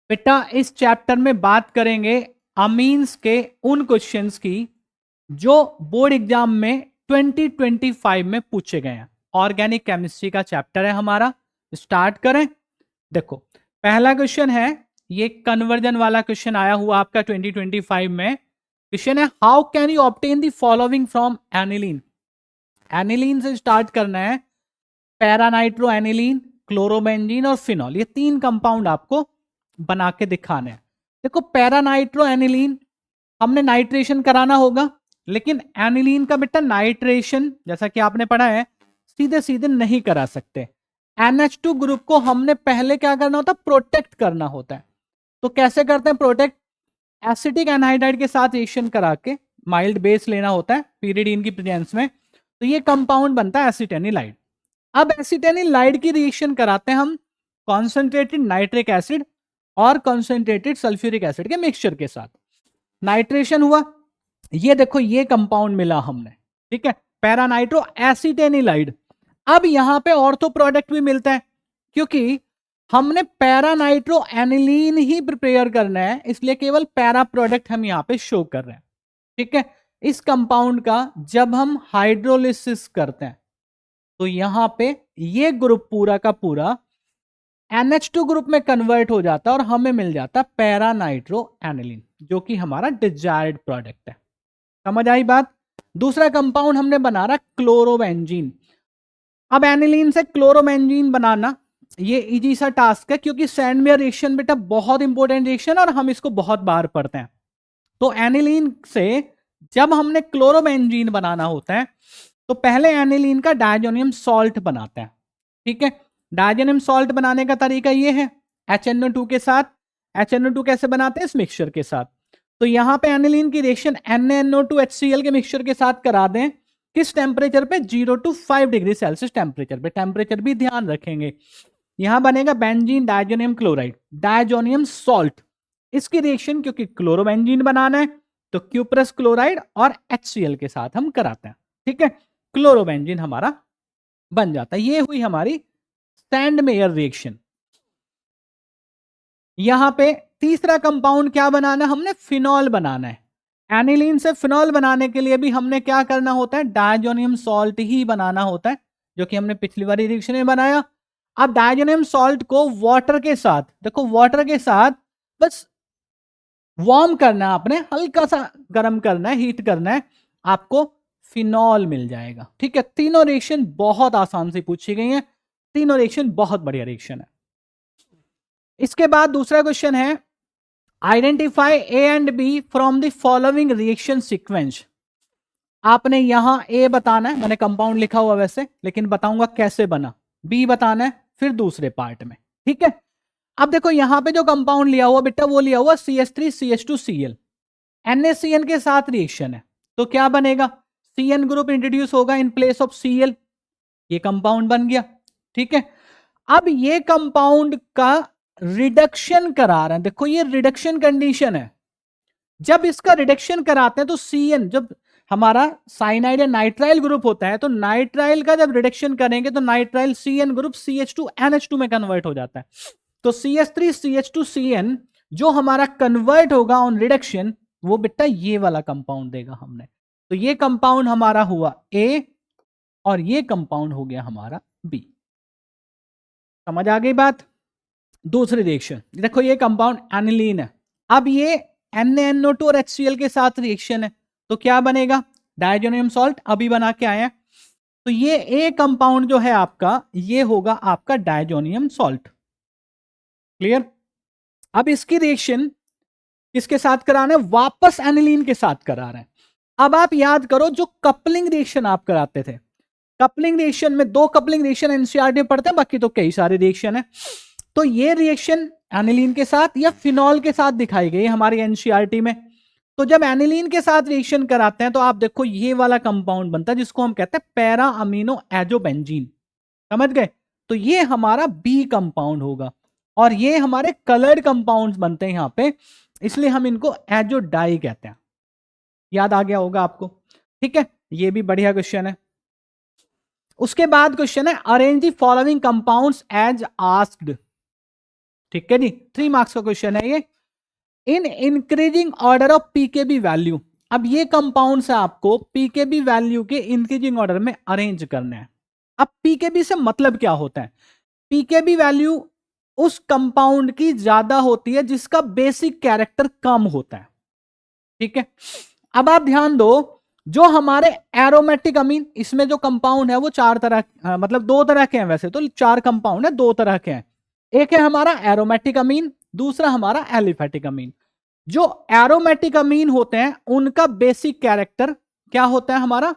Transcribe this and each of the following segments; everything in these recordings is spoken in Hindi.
बेटा इस चैप्टर में बात करेंगे अमीन्स के उन क्वेश्चंस की जो बोर्ड एग्जाम में 2025 में पूछे गए हैं। ऑर्गेनिक केमिस्ट्री का चैप्टर है हमारा। स्टार्ट करें। देखो पहला क्वेश्चन है, ये कन्वर्जन वाला क्वेश्चन आया हुआ आपका 2025 में। क्वेश्चन है, how can you obtain the following from aniline. Aniline से स्टार्ट करना है। पैरानाइट्रो एनिलीन, क्लोरोबेंजीन और फिनॉल, ये तीन कंपाउंड आपको बना के दिखाने हैं। देखो पैरानाइट्रो एनिलीन हमने नाइट्रेशन कराना होगा, लेकिन एनिलीन का बेटा नाइट्रेशन जैसा कि आपने पढ़ा है सीधे सीधे नहीं करा सकते। NH2 ग्रुप को हमने पहले क्या करना होता है, प्रोटेक्ट करना होता है। तो कैसे करते हैं प्रोटेक्ट, एसिटिक एनहाइड्राइड के साथ रिएक्शन करा के माइल्ड बेस लेना होता है पीरियडीन की प्रेजेंस में, तो ये कंपाउंड बनता है एसिटेनिलाइड। अब एसिटेनिलाइड की रिएक्शन कराते हैं हम कॉन्सेंट्रेटेड नाइट्रिक एसिड और कॉन्सेंट्रेटेड सल्फ्यूरिक एसिड के मिक्सचर के साथ। नाइट्रेशन हुआ, ये देखो ये कंपाउंड मिला हमने, ठीक है, पैरानाइट्रो एसिटेनिलाइड। अब यहां पे ऑर्थो प्रोडक्ट भी मिलता है, क्योंकि हमने पैरानाइट्रो एनिलीन ही प्रिपेयर करना है, इसलिए केवल पैरा प्रोडक्ट हम यहां पे शो कर रहे हैं। ठीक है, इस कंपाउंड का जब हम हाइड्रोलिसिस करते हैं तो यहां पे ये ग्रुप पूरा का पूरा NH2 ग्रुप में कन्वर्ट हो जाता है और हमें मिल जाता पैरानाइट्रो एनिलीन, जो कि हमारा डिजायर्ड प्रोडक्ट है। समझ आई बात। दूसरा कंपाउंड हमने बना रहा क्लोरोबेंजीन। अब एनिलीन से क्लोरोबेंजीन बनाना ये इजी सा टास्क है, क्योंकि सैंडमेयर रिएक्शन बेटा बहुत इंपॉर्टेंट रिएक्शन और हम इसको बहुत बार पढ़ते हैं। तो एनिलीन से जब हमने क्लोरोबेंजीन बनाना होता है तो पहले एनिलीन का डायजोनियम सॉल्ट बनाते हैं। ठीक है, डायजोनियम सॉल्ट बनाने का तरीका ये है, HNO2 के साथ। HNO2 कैसे बनाते हैं, इस मिक्सचर के साथ। तो यहां पे एनिलीन की रिएक्शन NaNO2HCl के मिक्सचर के साथ करा दें। किस टेम्परेचर पे, 0 to 5 डिग्री सेल्सियस टेम्परेचर पे। टेम्परेचर भी ध्यान रखेंगे। यहां बनेगा benzene diazonium chloride, diazonium salt. इसकी रिएक्शन क्योंकि क्लोरोबेंजीन बनाना है तो क्यूप्रस क्लोराइड और HCl के साथ हम कराते हैं। ठीक है, क्लोरोबेंजीन हमारा बन जाता है। ये हुई हमारी सैंडमेयर रिएक्शन। यहां पे तीसरा कंपाउंड क्या बनाना है, हमने फिनॉल बनाना है। एनिलीन से फिनॉल बनाने के लिए भी हमने क्या करना होता है, डायजोनियम सॉल्ट ही बनाना होता है, जो कि हमने पिछली बार रिएक्शन में बनाया। अब डायजोनियम सॉल्ट को वाटर के साथ, देखो वाटर के साथ बस वार्म करना है आपने, हल्का सा गर्म करना है, हीट करना है, आपको फिनॉल मिल जाएगा। ठीक है, तीनों रिएक्शन बहुत आसान से पूछी गई हैं, तीनों रिएक्शन बहुत बढ़िया रिएक्शन है। इसके बाद दूसरा क्वेश्चन है, identify A and B from the following reaction sequence. आपने यहां ए बताना है, मैंने कंपाउंड लिखा हुआ वैसे, लेकिन बताऊंगा कैसे बना। बी बताना है फिर दूसरे पार्ट में। ठीक है, अब देखो यहां पे जो कंपाउंड लिया हुआ बेटा, वो लिया हुआ CH3CH2Cl। NaCN के साथ रिएक्शन है, तो क्या बनेगा, CN ग्रुप इंट्रोड्यूस होगा इन प्लेस ऑफ Cl, ये कंपाउंड बन गया। ठीक है, अब ये कंपाउंड का रिडक्शन करा रहे हैं, देखो ये रिडक्शन कंडीशन है। जब इसका रिडक्शन कराते हैं तो CN, जब हमारा साइनाइड या नाइट्राइल ग्रुप होता है, तो नाइट्राइल का जब रिडक्शन करेंगे तो नाइट्राइल CN ग्रुप CH2NH2 में कन्वर्ट हो जाता है। तो CH3CH2CN जो हमारा कन्वर्ट होगा ऑन रिडक्शन, वो बेटा ये वाला कंपाउंड देगा हमने। तो ये कंपाउंड हमारा हुआ A और ये कंपाउंड हो गया हमारा B। समझ आ गई बात। दूसरी रिएक्शन देखो, ये कंपाउंड एनिलीन है। अब ये NaNO2 और HCl के साथ रिएक्शन है, तो क्या बनेगा, डायजोनियम सॉल्ट अभी बना के आए हैं। तो ये ए कंपाउंड जो है आपका, ये होगा आपका डायजोनियम सॉल्ट। क्लियर। अब इसकी रिएक्शन किसके साथ कराना है, वापस एनिलीन के साथ करा रहे हैं। अब आप याद करो जो कपलिंग रिएक्शन आप कराते थे, कपलिंग रिएक्शन में दो कपलिंग रिएक्शन एनसीईआरटी में पढ़ते हैं, बाकी तो कई सारे रिएक्शन है। तो ये रिएक्शन एनिलीन के साथ या फिनॉल के साथ दिखाई गई हमारी एनसीईआरटी में। तो जब एनिलीन के साथ रिएक्शन कराते हैं तो आप देखो ये वाला कंपाउंड बनता है, जिसको हम कहते हैं पैरा अमीनो एजोबेंजीन। समझ गए। तो ये हमारा बी कंपाउंड होगा, और ये हमारे कलर्ड कंपाउंड्स बनते हैं यहां पे, इसलिए हम इनको एजोडाई कहते हैं। याद आ गया होगा आपको। ठीक है, ये भी बढ़िया क्वेश्चन है। उसके बाद क्वेश्चन है, arrange the following compounds as asked. ठीक है जी, 3 मार्क्स का क्वेश्चन है ये। In increasing order of pKb value, अब ये कंपाउंड से आपको पीकेबी वैल्यू के इंक्रीजिंग ऑर्डर में अरेंज करना है। अब पीकेबी से मतलब क्या होता है? पीकेबी वैल्यू उस कंपाउंड की ज्यादा होती है जिसका बेसिक कैरेक्टर कम होता है। ठीक है, अब आप ध्यान दो, जो हमारे एरोमेटिक अमीन, इसमें जो कंपाउंड है वो 4 तरह, मतलब 2 तरह के हैं, वैसे तो 4 कंपाउंड है, 2 तरह के हैं। एक है हमारा एरोमेटिक अमीन, दूसरा हमारा एलिफेटिक अमीन। जो एरोमेटिक अमीन होते हैं उनका बेसिक कैरेक्टर क्या होता है? हमारा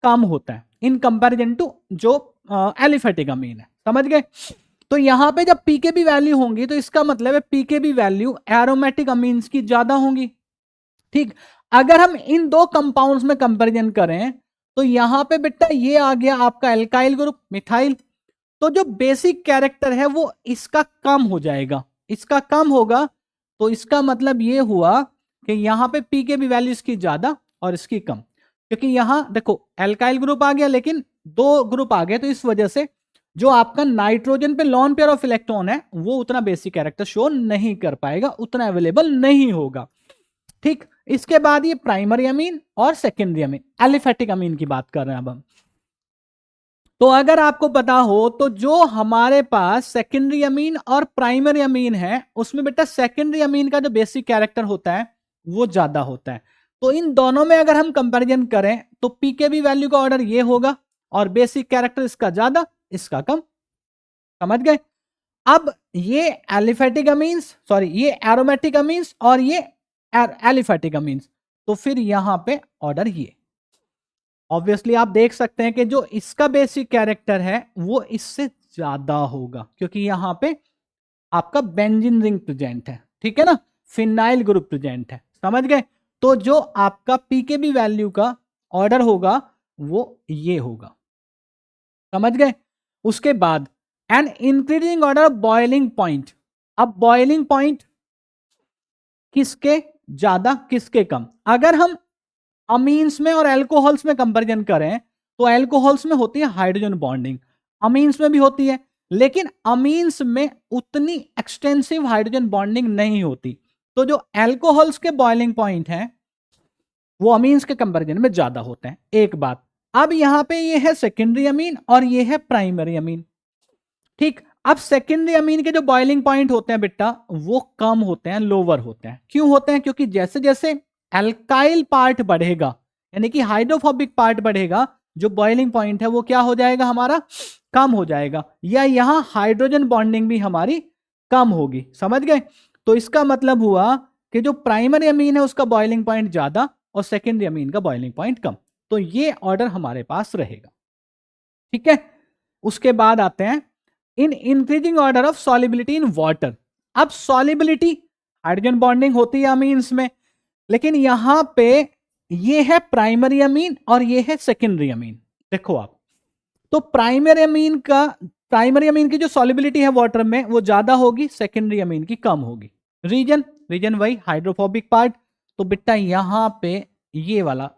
कम होता है इन कंपैरिजन टू जो एलिफेटिक अमीन है। समझ गए? तो यहां पे जब पीकेबी वैल्यू होंगी तो इसका मतलब है पीकेबी वैल्यू एरोमेटिक अमीन्स की ज्यादा होंगी। ठीक, अगर हम इन 2 कंपाउंड्स में कंपैरिजन करें तो यहां पे बेटा ये आ गया आपका एल्काइल ग्रुप मिथाइल, तो जो बेसिक कैरेक्टर है वो इसका कम हो जाएगा, इसका कम होगा। तो इसका मतलब ये हुआ कि यहां पे पी के भी वैल्यू इसकी ज्यादा और इसकी कम, क्योंकि यहां देखो एल्काइल ग्रुप आ गया लेकिन 2 ग्रुप आ गए, तो इस वजह से जो आपका नाइट्रोजन पे लॉन पेयर ऑफ इलेक्ट्रॉन है वो उतना बेसिक कैरेक्टर शो नहीं कर पाएगा, उतना अवेलेबल नहीं होगा। ठीक, इसके बाद ये प्राइमरी अमीन और सेकेंडरी अमीन, एलिफेटिक अमीन की बात कर रहे हैं अब हम। तो अगर आपको पता हो तो जो हमारे पास सेकेंडरी अमीन और प्राइमरी अमीन है उसमें बेटा सेकेंडरी अमीन का जो बेसिक कैरेक्टर होता है वो ज्यादा होता है। तो इन दोनों में अगर हम कंपैरिजन करें तो पीकेबी वैल्यू का ऑर्डर ये होगा और बेसिक कैरेक्टर इसका ज्यादा इसका कम। समझ गए? अब ये एलिफेटिक अमीन्स, सॉरी ये एरोमेटिक अमीन्स और ये एलिफेटिक अमीन्स, तो फिर यहां पे ऑर्डर ये ऑब्वियसली आप देख सकते हैं कि जो इसका बेसिक कैरेक्टर है वो इससे ज्यादा होगा, क्योंकि यहां पे आपका बेंजीन रिंग प्रेजेंट है। ठीक है ना, फिनाइल ग्रुप प्रेजेंट है। समझ गए? तो जो आपका पीकेबी वैल्यू का ऑर्डर होगा वो ये होगा। समझ गए? उसके बाद an increasing order of boiling point, अब बॉइलिंग पॉइंट किसके ज्यादा किसके कम? अगर हम अमीन्स में और एल्कोहल्स में कंपैरिजन करें तो एल्कोहल्स में होती है हाइड्रोजन बॉन्डिंग, अमीन्स में भी होती है, लेकिन अमीन्स में उतनी एक्सटेंसिव हाइड्रोजन बॉन्डिंग नहीं होती। तो जो एल्कोहल्स के बॉइलिंग पॉइंट हैं वो अमीन्स के कंपैरिजन में ज्यादा होते हैं। एक बात, अब यहां पे ये है सेकेंडरी अमीन और ये है प्राइमरी अमीन। ठीक, अब सेकेंडरी अमीन के जो बॉइलिंग पॉइंट होते हैं बेटा वो कम होते हैं, लोअर होते हैं। क्यों होते हैं? क्योंकि जैसे जैसे एल्काइल पार्ट बढ़ेगा यानी कि हाइड्रोफोबिक पार्ट बढ़ेगा, जो बॉइलिंग पॉइंट है वो क्या हो जाएगा? हमारा कम हो जाएगा, या यहां हाइड्रोजन बॉन्डिंग भी हमारी कम होगी। समझ गए? तो इसका मतलब हुआ कि जो प्राइमरी अमीन है उसका बॉइलिंग पॉइंट ज्यादा और सेकेंडरी अमीन का बॉइलिंग पॉइंट कम। तो ये ऑर्डर हमारे पास रहेगा। ठीक है, उसके बाद आते हैं इन increasing order of solubility in water. अब सॉल्युबिलिटी, हाइड्रोजन बॉन्डिंग होती है अमीन्स में, लेकिन यहां पे ये है प्राइमरी अमीन और ये है सेकेंडरी अमीन। देखो आप, तो प्राइमरी अमीन की जो सॉल्युबिलिटी है वाटर में वो ज्यादा होगी, सेकेंडरी अमीन की कम होगी। रीजन वही हाइड्रोफोबिक पार्ट। तो बेटा यहां पे ये वाला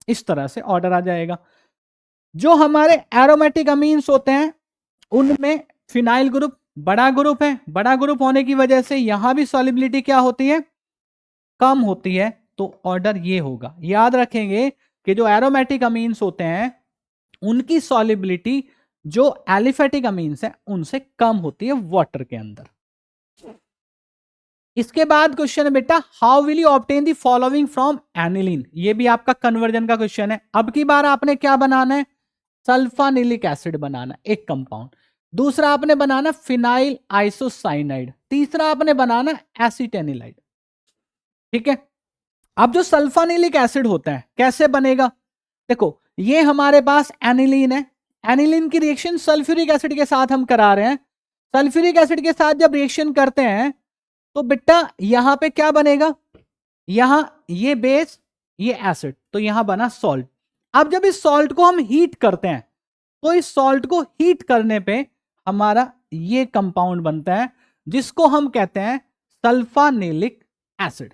इस तरह से ऑर्डर आ जाएगा। जो हमारे एरोमेटिक अमीन्स होते हैं उनमें फिनाइल ग्रुप बड़ा ग्रुप है, बड़ा ग्रुप होने की वजह से यहां भी सॉल्युबिलिटी क्या होती है? कम होती है। तो ऑर्डर ये होगा। याद रखेंगे कि जो एरोमेटिक अमीन्स होते हैं उनकी सॉल्युबिलिटी जो एलिफेटिक अमीन्स है उनसे कम होती है वाटर के अंदर। इसके बाद क्वेश्चन है बेटा, how will you obtain the following from aniline? ये भी आपका कन्वर्जन का क्वेश्चन है। अब की बार आपने क्या बनाना है? सल्फानिलिक एसिड बनाना, एक कंपाउंड। दूसरा आपने बनाना फिनाइल आइसोसाइनाइड, तीसरा आपने बनाना एसिटेनिलाइड। ठीक है, अब जो सल्फानिलिक एसिड होता है कैसे बनेगा? देखो ये हमारे पास एनिलीन है, एनिलीन की रिएक्शन सल्फ्यूरिक एसिड के साथ हम करा रहे हैं। सल्फ्यूरिक एसिड के साथ जब रिएक्शन करते हैं तो बेटा यहां पे क्या बनेगा? यहां ये बेस ये एसिड, तो यहां बना सॉल्ट। अब जब इस सॉल्ट को हम हीट करते हैं तो इस सॉल्ट को हीट करने पे हमारा ये कंपाउंड बनता है जिसको हम कहते हैं सल्फानिलिक एसिड।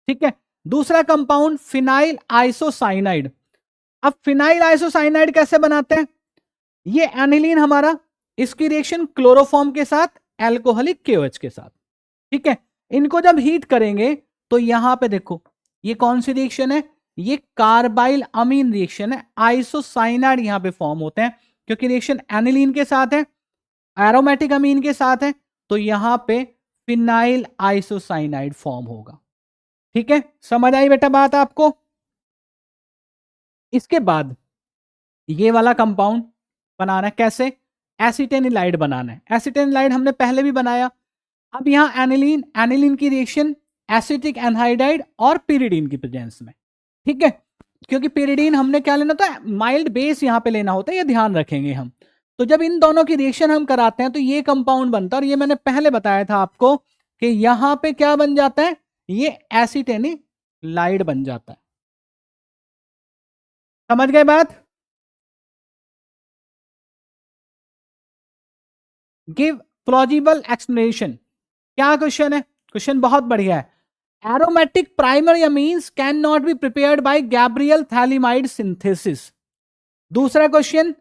ठीक है, दूसरा कंपाउंड फिनाइल आइसोसाइनाइड। अब फिनाइल आइसोसाइनाइड कैसे बनाते हैं? ये एनिलीन हमारा, इसकी रिएक्शन क्लोरोफॉर्म के साथ, एल्कोहलिक KOH के साथ। ठीक है, इनको जब हीट करेंगे तो यहां पे देखो ये कौन सी रिएक्शन है, ये कार्बाइल अमीन रिएक्शन है। आइसोसाइनाइड यहां पे फॉर्म होते हैं क्योंकि रिएक्शन एनिलीन के साथ है, एरोमेटिक अमीन के साथ है, तो यहां पे फिनाइल आइसोसाइनाइड फॉर्म होगा। ठीक है, समझ आई बेटा बात आपको। इसके बाद ये वाला कंपाउंड बनाना है, कैसे, एसिटेनिलाइड बनाना है। एसिटेनिलाइड हमने पहले भी बनाया। अब यहां एनिलीन, एनिलीन की रिएक्शन एसिटिक एनहाइडाइड और pyridine की प्रेजेंस में। ठीक है, क्योंकि pyridine हमने क्या लेना था, माइल्ड बेस यहां पे लेना होता है, ये ध्यान रखेंगे हम। तो जब इन दोनों की रिएक्शन हम कराते हैं तो ये कंपाउंड बनता है, और ये मैंने पहले बताया था आपको कि यहां पे क्या बन जाता है, ये एसिटेनिलाइड बन जाता है। समझ गए बात। Give plausible explanation. क्या क्वेश्चन है, क्वेश्चन बहुत बढ़िया है। Aromatic primary amines can not be prepared by Gabriel phthalimide synthesis. दूसरा question,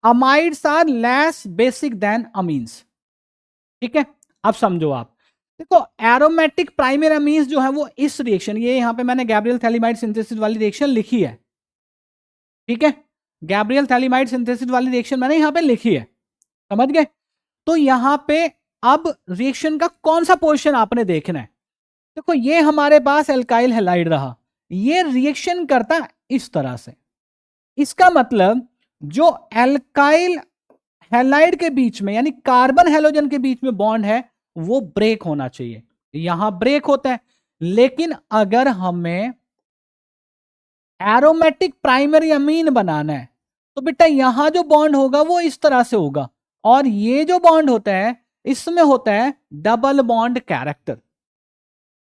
amides are less basic than amines. ठीक है, अब समझो आप, देखो एरोमेटिक प्राइमरी अमीन्स जो है वो इस रिएक्शन, ये यहां पे मैंने गैब्रियल थैलिमाइड सिंथेसिस वाली रिएक्शन लिखी है। ठीक है, गैब्रियल थैलिमाइड सिंथेसिस वाली रिएक्शन मैंने यहां पे लिखी है, समझ गए। तो यहां पे अब रिएक्शन का कौन सा पोर्शन आपने देखना है। देखो ये हमारे पास एल्काइल हैलाइड रहा, ये रिएक्शन करता इस तरह से, इसका मतलब जो एल्काइल हैलाइड के बीच में यानी कार्बन हैलोजन के बीच में बॉन्ड है वो ब्रेक होना चाहिए, यहां ब्रेक होता है। लेकिन अगर हमें एरोमेटिक प्राइमरी अमीन बनाना है तो बेटा यहां जो बॉन्ड होगा वो इस तरह से होगा, और ये जो बॉन्ड होता है इसमें होता है डबल बॉन्ड कैरेक्टर।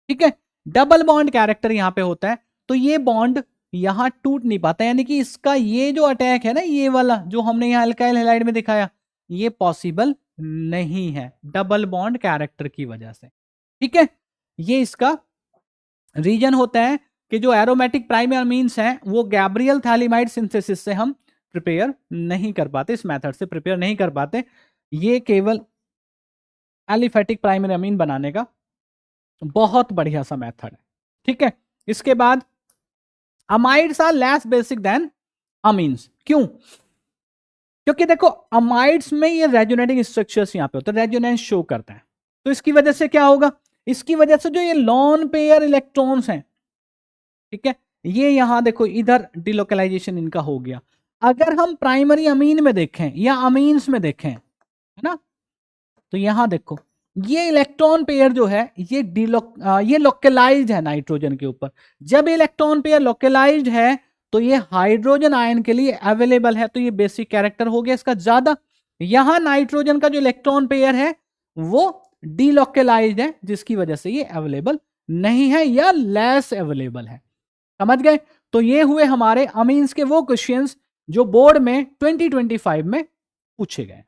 ठीक है, डबल बॉन्ड कैरेक्टर यहां पे होता है, तो ये बॉन्ड यहां टूट नहीं पाता, यानी कि इसका ये जो अटैक है ना, ये वाला जो हमने यहां अल्काइल हैलाइड में दिखाया, ये पॉसिबल नहीं है डबल बॉन्ड कैरेक्टर की वजह से। ठीक है, ये इसका रीजन होता है कि जो एरोमेटिक प्राइमरी अमीन्स हैं वो गैब्रियल थैलिमाइड सिंथेसिस से हम प्रिपेयर नहीं कर पाते, इस मेथड से प्रिपेयर नहीं कर पाते, ये केवल एलिफेटिक प्राइमरी अमीन बनाने का बहुत बढ़िया सा मेथड है। ठीक है, इसके बाद amides are less basic than amines. क्यों, क्योंकि देखो अमाइड्स में ये रेजोनेटिंग स्ट्रक्चर्स यहां पे होते हैं, रेजोनेंस शो करता है, तो इसकी वजह से क्या होगा, इसकी वजह से जो ये लॉन पेयर इलेक्ट्रॉन्स हैं, ठीक है, ये यहां देखो इधर डिलोकलाइजेशन इनका हो गया। अगर हम प्राइमरी अमीन में देखें या अमीन्स में देखें, है ना, तो यहां देखो ये इलेक्ट्रॉन पेयर जो है ये लोकलाइज्ड है नाइट्रोजन के ऊपर। जब इलेक्ट्रॉन पेयर लोकलाइज्ड है तो ये हाइड्रोजन आयन के लिए अवेलेबल है, तो ये बेसिक कैरेक्टर हो गया इसका ज्यादा। यहां नाइट्रोजन का जो इलेक्ट्रॉन पेयर है वो डीलोकलाइज्ड है, जिसकी वजह से ये अवेलेबल नहीं है या लेस अवेलेबल है। समझ गए। तो ये हुए हमारे अमीन्स के वो क्वेश्चंस जो बोर्ड में 2025 में पूछे गए।